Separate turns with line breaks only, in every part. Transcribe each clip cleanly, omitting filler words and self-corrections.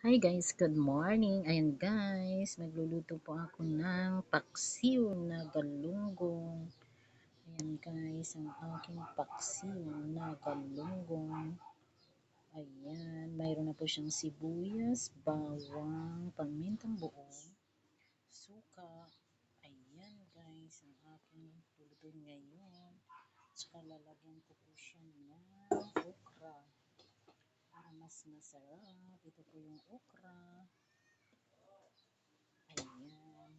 Hi guys, good morning. Ayan guys, magluluto po ako ng paksiw na galunggong. Ayan guys, ang aking paksiw na galunggong. Ayan, mayroon na po siyang sibuyas, bawang, pamintang buo, suka. Ayan guys, ang aking lulutuin ngayon. Tsaka lalagyan ko po siya ng okra para mas masarap. Ito po yung okra. Ayan.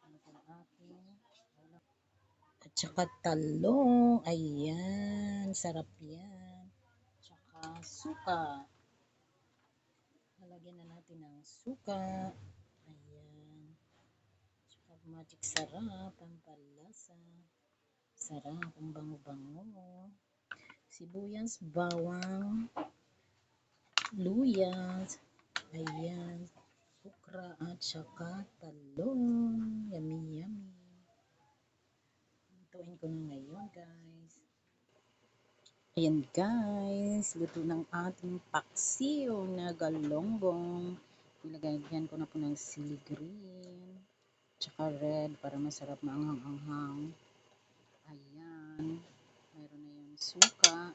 Ano po ang aking at saka talong. Ayan. Sarap yan. Tsaka suka. Lalagyan na natin ng suka. Ayan. Tsaka magic sarap. Pampalasa. Sarap. Ang bango-bango. Sibuyas, bawang, luyas. Ayan. Okra at saka talong. Yummy, yummy. Lutuin ko na ngayon, guys. Ayan, guys. Luto ng ating paksiw na galonggong. Nilagyan ko na po ng sili green. Tsaka red para masarap maanghang-anghang. Ayan. Mayroon na yung suka.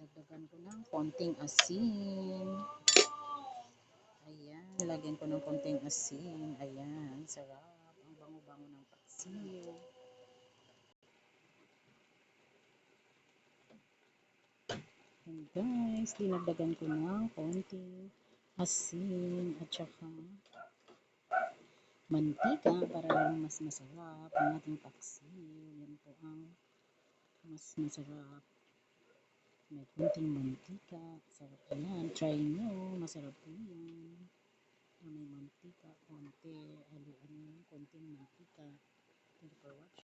Dagdagan ko ng konting asin. Ayan. Nilagyan ko ng konting asin. Ayan. Sarap. Ang bango-bango ng paksiw. And guys, dinagdagan ko ng konting asin at saka mantika para lang mas masarap ang ating paksiw. Yan po ang mas masarap. May konting mantika. Sarap yan. Try nyo. Masarap po yan. May mantika, konti. Aluan konting mantika. Thank you for watching.